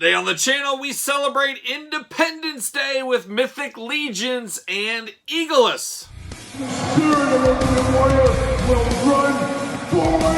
Today on the channel, we celebrate Independence Day with Mythic Legions and Eagalus. The spirit of the warrior will run forever!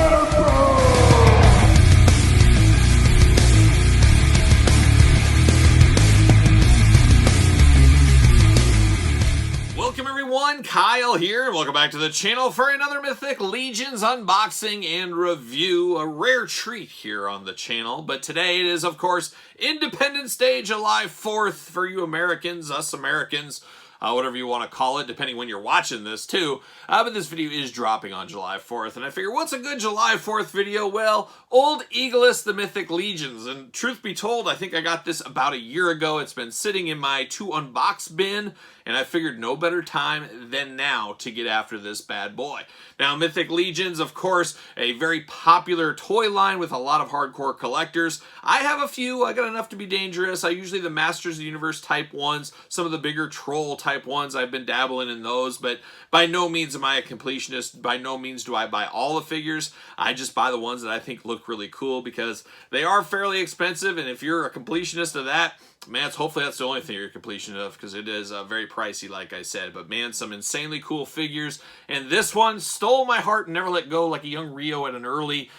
Welcome everyone, Kyle here, and welcome back to the channel for another Mythic Legions unboxing and review. A rare treat here on the channel, but today it is, of course, Independence Day, July 4th for you Americans, us Americans, whatever you want to call it, depending when you're watching this too. But this video is dropping on July 4th, and I figure, what's a good July 4th video? Well, old Eagalus, the Mythic Legions, and truth be told, I think I got this about a year ago. It's been sitting in my to unbox bin, and I figured no better time than now to get after this bad boy. Now, Mythic Legions, of course, a very popular toy line with a lot of hardcore collectors. I have a few. I got enough to be dangerous. I usually the Masters of the Universe type ones, some of the bigger troll type ones. I've been dabbling in those, but by no means am I a completionist. By no means do I buy all the figures. I just buy the ones that I think look really cool because they are fairly expensive, and if you're a completionist of that, man, hopefully that's the only thing you're completion of, because it is very pricey, like I said. But man, some insanely cool figures. And this one stole my heart and never let go, like a young Rio at an early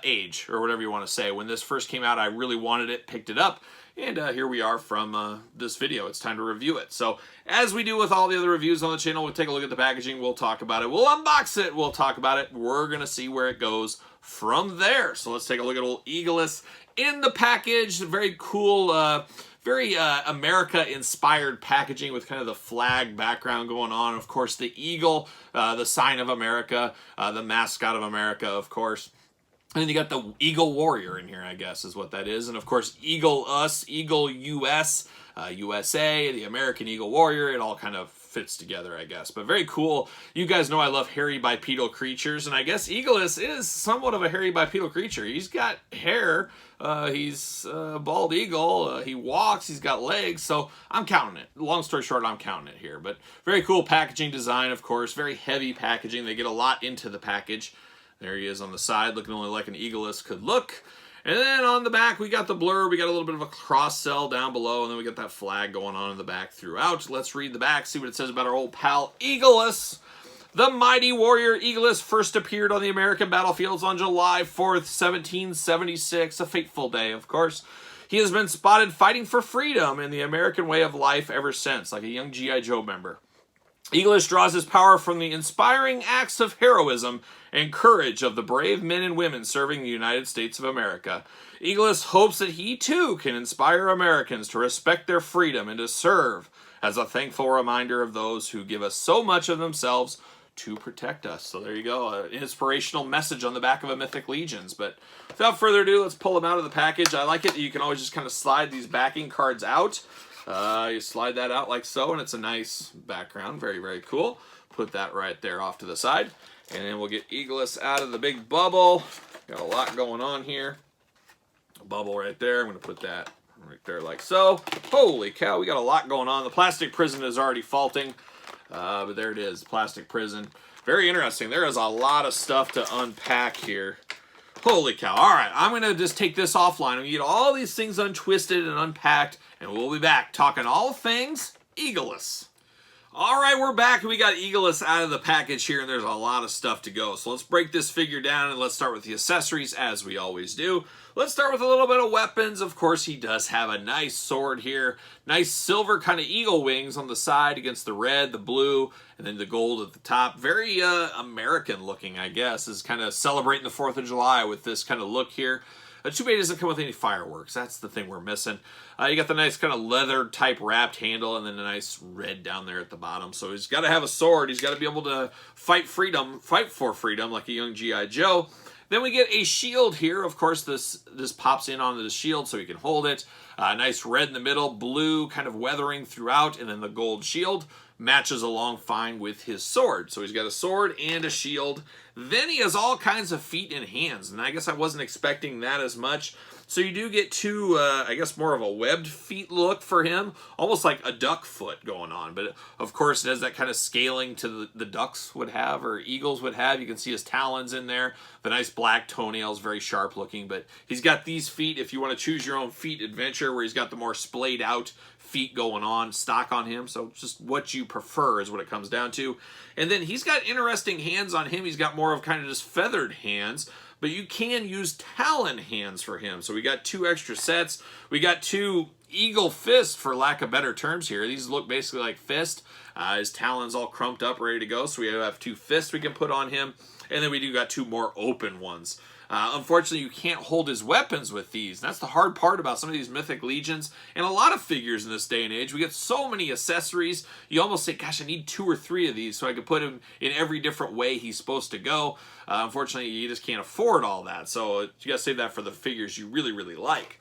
age, or whatever you want to say. When this first came out, I really wanted it, picked it up. And here we are from this video. It's time to review it. So as we do with all the other reviews on the channel, we'll take a look at the packaging. We'll talk about it. We'll unbox it. We'll talk about it. We're going to see where it goes from there. So let's take a look at old Eagalus in the package. Very cool, very America-inspired packaging with kind of the flag background going on. Of course, the eagle, the sign of America, the mascot of America, of course. And then you got the Eagle Warrior in here, I guess, is what that is. And, of course, Eagle Us, Eagle US, USA, the American Eagle Warrior. It all kind of fits together, I guess. But very cool. You guys know I love hairy bipedal creatures. And I guess Eagalus is somewhat of a hairy bipedal creature. He's got hair. He's a bald eagle. He walks. He's got legs. So I'm counting it. Long story short, I'm counting it here. But very cool packaging design, of course. Very heavy packaging. They get a lot into the package. There he is on the side, looking only like an Eagalus could look. And then on the back, we got the blur. We got a little bit of a cross cell down below, and then we got that flag going on in the back throughout. Let's read the back, see what it says about our old pal Eagalus. The mighty warrior Eagalus first appeared on the American battlefields on July 4th, 1776, a fateful day, of course. He has been spotted fighting for freedom in the American way of life ever since, like a young G.I. Joe member. Eagalus draws his power from the inspiring acts of heroism and courage of the brave men and women serving the United States of America. Eagalus hopes that he too can inspire Americans to respect their freedom and to serve as a thankful reminder of those who give us so much of themselves to protect us. So there you go, an inspirational message on the back of a Mythic Legions. But without further ado, let's pull them out of the package. I like it that you can always just kind of slide these backing cards out. You slide that out like so, and it's a nice background. Very, very cool. Put that right there off to the side. And then we'll get Eagalus out of the big bubble. Got a lot going on here. A bubble right there. I'm going to put that right there like so. Holy cow, we got a lot going on. The plastic prison is already faulting. But there it is, plastic prison. Very interesting. There is a lot of stuff to unpack here. Holy cow. All right, I'm going to just take this offline. I'm going to get all these things untwisted and unpacked, and we'll be back talking all things Eagalus. All right, we're back, and we got Eagalus out of the package here, and there's a lot of stuff to go. So let's break this figure down, and let's start with the accessories, as we always do. Let's start with a little bit of weapons. Of course, he does have a nice sword here. Nice silver kind of eagle wings on the side against the red, the blue, and then the gold at the top. Very American looking, I guess. Is kind of celebrating the 4th of July with this kind of look here. Too bad it doesn't come with any fireworks. That's the thing we're missing. You got the nice kind of leather type wrapped handle and then a nice red down there at the bottom. So he's got to have a sword. He's got to be able to fight for freedom like a young G.I. Joe. Then we get a shield here. Of course, this pops in onto the shield so he can hold it. Nice red in the middle, blue kind of weathering throughout, and then the gold shield matches along fine with his sword. So he's got a sword and a shield. Then he has all kinds of feet and hands, and I guess I wasn't expecting that as much. So you do get two, I guess more of a webbed feet look for him, almost like a duck foot going on. But of course it has that kind of scaling to the ducks would have, or eagles would have. You can see his talons in there, the nice black toenails, very sharp looking. But he's got these feet, if you want to choose your own feet adventure, where he's got the more splayed out feet going on, stock on him. So just what you prefer is what it comes down to. And then he's got interesting hands on him. He's got more of kind of just feathered hands, but you can use talon hands for him. So we got two extra sets. We got two eagle fist, for lack of better terms here. These look basically like fist. His talons all crumped up, ready to go. So we have two fists we can put on him. And then we do got two more open ones. Unfortunately, you can't hold his weapons with these. That's the hard part about some of these Mythic Legions and a lot of figures in this day and age. We get so many accessories, you almost say, gosh, I need 2 or 3 of these so I can put him in every different way he's supposed to go. Unfortunately, you just can't afford all that. So you got to save that for the figures you really, really like.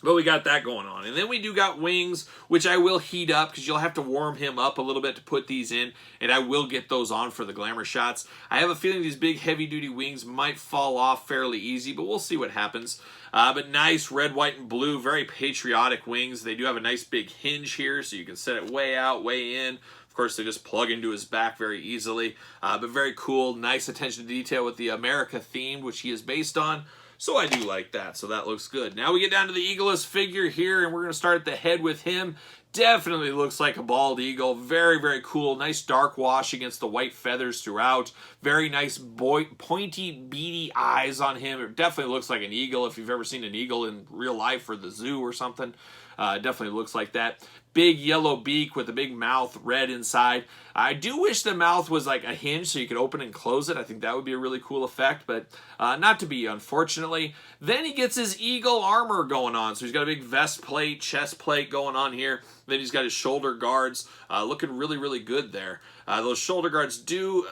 But we got that going on. And then we do got wings, which I will heat up because you'll have to warm him up a little bit to put these in. And I will get those on for the glamour shots. I have a feeling these big heavy-duty wings might fall off fairly easy, but we'll see what happens. But nice red, white, and blue, very patriotic wings. They do have a nice big hinge here, so you can set it way out, way in. Of course, they just plug into his back very easily. But very cool, nice attention to detail with the America theme, which he is based on. So I do like that, so that looks good. Now we get down to the Eagalus figure here, and we're going to start at the head with him. Definitely looks like a bald eagle. Very, very cool. Nice dark wash against the white feathers throughout. Very nice pointy, beady eyes on him. It definitely looks like an eagle if you've ever seen an eagle in real life or the zoo or something. Definitely looks like that. Big yellow beak with a big mouth, red inside. I do wish the mouth was like a hinge so you could open and close it. I think that would be a really cool effect, but not to be, unfortunately. Then he gets his eagle armor going on. So he's got a big vest plate, chest plate going on here. Then he's got his shoulder guards looking really, really good there. Those shoulder guards do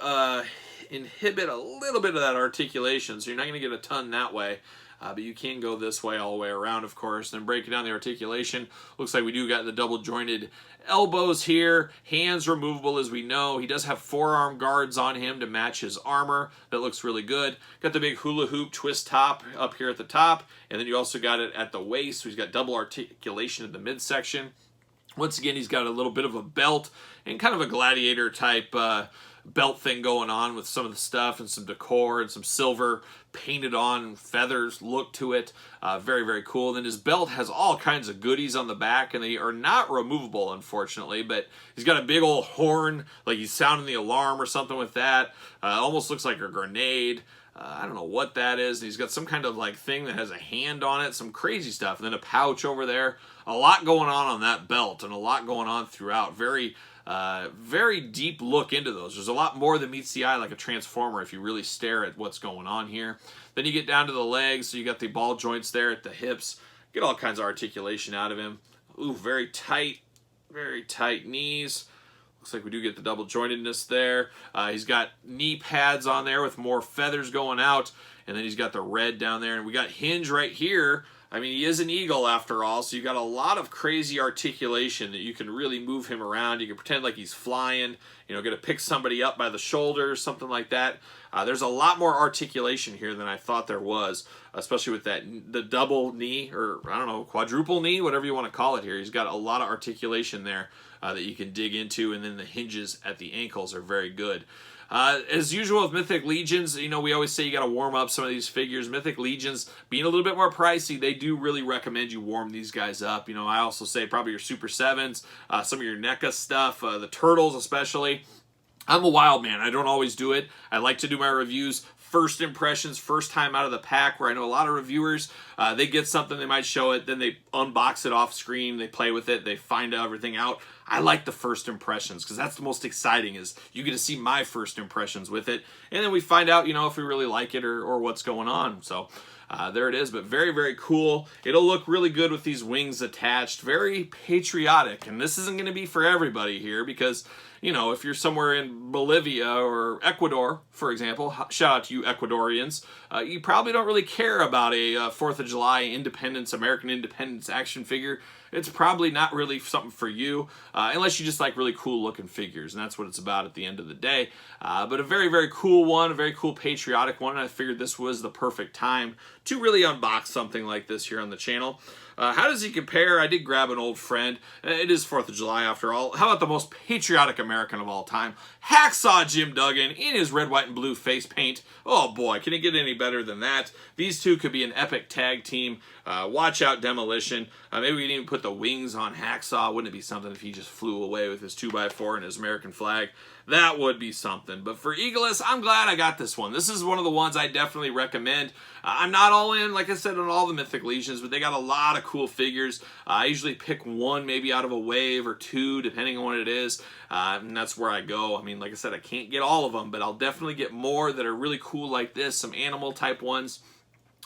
inhibit a little bit of that articulation, so you're not going to get a ton that way. But you can go this way all the way around, of course. Then breaking down the articulation. Looks like we do got the double jointed elbows here. Hands removable, as we know. He does have forearm guards on him to match his armor. That looks really good. Got the big hula hoop twist top up here at the top. And then you also got it at the waist. So he's got double articulation in the midsection. Once again, he's got a little bit of a belt and kind of a gladiator type belt thing going on with some of the stuff and some decor and some silver painted on feathers look to it. Very, very cool. Then his belt has all kinds of goodies on the back, and they are not removable, unfortunately, but he's got a big old horn, like he's sounding the alarm or something with that. Almost looks like a grenade. I don't know what that is. He's got some kind of like thing that has a hand on it, some crazy stuff, and then a pouch over there. A lot going on that belt, and a lot going on throughout. Very deep look into those. There's a lot more than meets the eye like a transformer if you really stare at what's going on here. Then you get down to the legs, so you got the ball joints there at the hips. Get all kinds of articulation out of him. Ooh, very tight knees. Looks like we do get the double jointedness there. He's got knee pads on there with more feathers going out, and then he's got the red down there, and we got hinge right here. I mean, he is an eagle after all, so you've got a lot of crazy articulation that you can really move him around. You can pretend like he's flying, you know, going to pick somebody up by the shoulders, something like that. There's a lot more articulation here than I thought there was, especially with the double knee, or I don't know, quadruple knee, whatever you want to call it here. He's got a lot of articulation there that you can dig into, and then the hinges at the ankles are very good. As usual with Mythic Legions, you know, we always say you got to warm up some of these figures. Mythic Legions, being a little bit more pricey, they do really recommend you warm these guys up. You know, I also say probably your Super 7s, some of your NECA stuff, the Turtles especially. I'm a wild man. I don't always do it. I like to do my reviews first impressions, first time out of the pack, where I know a lot of reviewers, they get something, they might show it, then they unbox it off screen, they play with it, they find everything out. I like the first impressions because that's the most exciting, is you get to see my first impressions with it, and then we find out, you know, if we really like it or what's going on. So there it is, but very, very cool. It'll look really good with these wings attached. Very patriotic, and this isn't going to be for everybody here because, you know, if you're somewhere in Bolivia or Ecuador, for example, shout out to you Ecuadorians, you probably don't really care about a 4th of July American independence action figure. It's probably not really something for you, unless you just like really cool looking figures, and that's what it's about at the end of the day. But a very, very cool one, a very cool patriotic one, and I figured this was the perfect time to really unbox something like this here on the channel. How does he compare? I did grab an old friend. It is 4th of July after all. How about the most patriotic American of all time? Hacksaw Jim Duggan in his red, white, and blue face paint. Oh boy, can it get any better than that? These two could be an epic tag team. Watch out Demolition. Maybe we can even put the wings on Hacksaw. Wouldn't it be something if he just flew away with his 2x4 and his American flag? That would be something. But for Eagalus, I'm glad I got this one. This is one of the ones I definitely recommend. I'm not all in, like I said, on all the Mythic Legions, but they got a lot of cool figures. I usually pick one maybe out of a wave or two, depending on what it is. And that's where I go. I mean, like I said, I can't get all of them, but I'll definitely get more that are really cool like this, some animal type ones.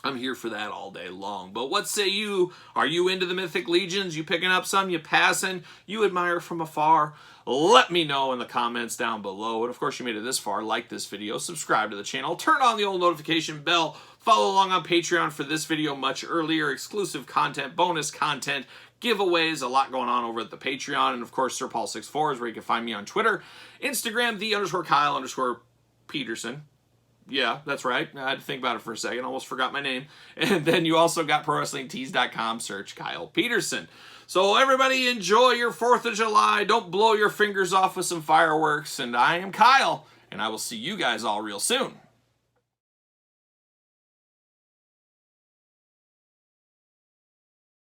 I'm here for that all day long. But what say you? Are you into the Mythic Legions? You picking up some? You passing? You admire from afar? Let me know in the comments down below. And of course, you made it this far. Like this video, subscribe to the channel, turn on the old notification bell, follow along on Patreon for this video much earlier, exclusive content, bonus content, giveaways, a lot going on over at the Patreon. And of course, Sir Paul 64 is where you can find me on Twitter, Instagram, _Kyle_Peterson. Yeah, that's right. I had to think about it for a second. Almost forgot my name. And then you also got ProWrestlingTees.com. Search Kyle Peterson. So everybody enjoy your 4th of July. Don't blow your fingers off with some fireworks. And I am Kyle. And I will see you guys all real soon.